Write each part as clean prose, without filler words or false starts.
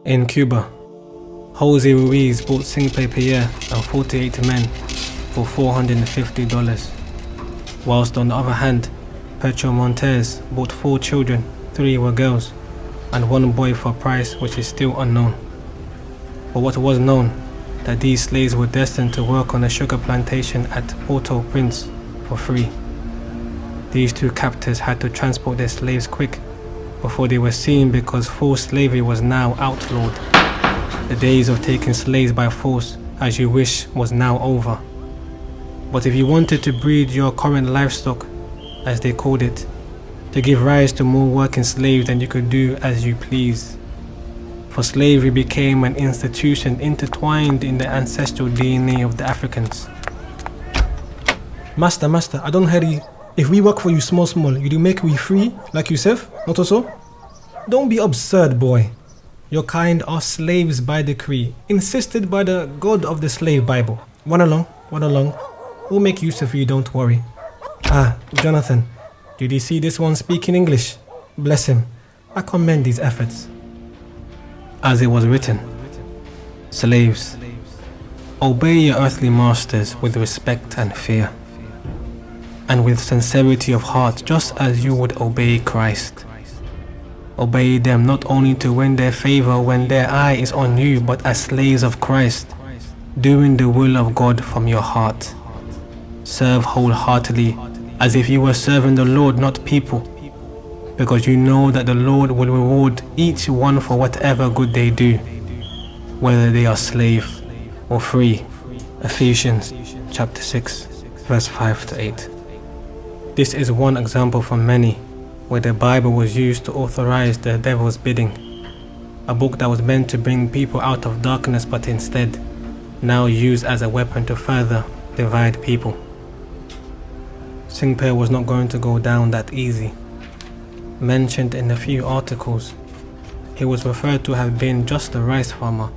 In Cuba, Jose Ruiz bought Sengbe Pieh and 48 men for $450, whilst on the other hand, Pedro Montez bought 4 children, 3 were girls, and 1 boy for a price which is still unknown. But what was known, that these slaves were destined to work on a sugar plantation at Port-au-Prince for free. These 2 captors had to transport their slaves quick before they were seen, because forced slavery was now outlawed. The days of taking slaves by force as you wish was now over. But if you wanted to breed your current livestock, as they called it, to give rise to more working slaves, then you could do as you please. For slavery became an institution intertwined in the ancestral DNA of the Africans. Master, I don't hear you. If we work for you small, you do make we free, like Yusuf, not also? Don't be absurd, boy. Your kind are slaves by decree, insisted by the God of the slave Bible. Run along. We'll make use of you, don't worry. Ah, Jonathan, did you see this one speaking English? Bless him. I commend his efforts. As it was written, slaves, obey your earthly masters with respect and fear, and with sincerity of heart, just as you would obey Christ. Obey them not only to win their favor when their eye is on you, but as slaves of Christ, doing the will of God from your heart. Serve wholeheartedly, as if you were serving the Lord, not people, because you know that the Lord will reward each one for whatever good they do, whether they are slave or free. Ephesians chapter 6, verse 5 to 8. This is one example from many where the Bible was used to authorize the devil's bidding, a book that was meant to bring people out of darkness, but instead now used as a weapon to further divide people. Cinque was not going to go down that easy. Mentioned in a few articles, he was referred to have been just a rice farmer,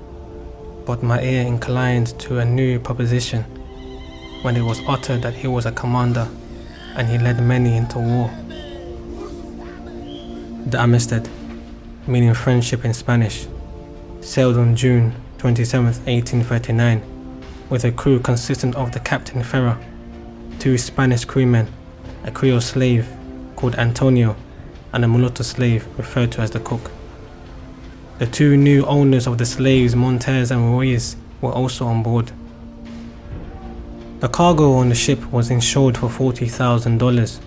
but my ear inclined to a new proposition when it was uttered that he was a commander and he led many into war. The Amistad, meaning friendship in Spanish, sailed on June 27, 1839, with a crew consisting of the Captain Ferrer, 2 Spanish crewmen, a Creole slave called Antonio, and a mulatto slave referred to as the cook. The 2 new owners of the slaves, Montez and Ruiz, were also on board. The cargo on the ship was insured for $40,000.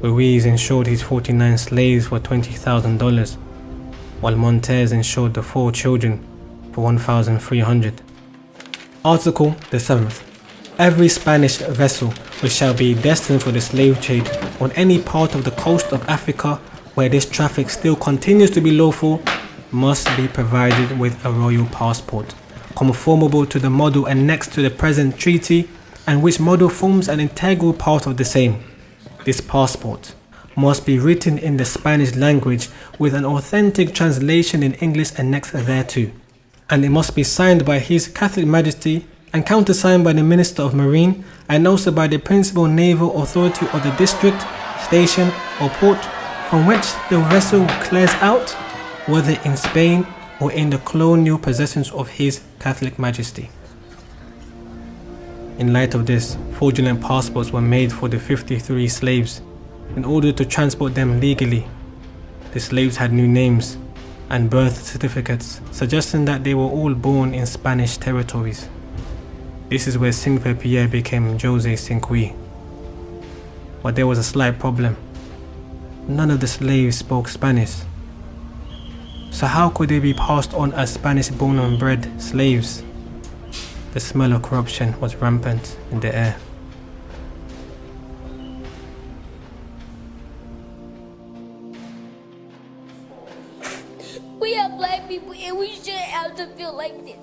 Ruiz insured his 49 slaves for $20,000, while Montez insured the 4 children for $1,300. Article the 7th. Every Spanish vessel which shall be destined for the slave trade on any part of the coast of Africa where this traffic still continues to be lawful must be provided with a royal passport, conformable to the model annexed to the present treaty, and which model forms an integral part of the same. This passport must be written in the Spanish language with an authentic translation in English annexed thereto, and it must be signed by His Catholic Majesty and countersigned by the Minister of Marine, and also by the principal naval authority of the district, station or port from which the vessel clears out, whether in Spain or in the colonial possessions of His Catholic Majesty. In light of this, fraudulent passports were made for the 53 slaves in order to transport them legally. The slaves had new names and birth certificates suggesting that they were all born in Spanish territories. This is where Sengbe Pieh became Jose Cinque. But there was a slight problem. None of the slaves spoke Spanish. So how could they be passed on as Spanish-born and bred slaves? The smell of corruption was rampant in the air. We are black people and we shouldn't have to feel like this.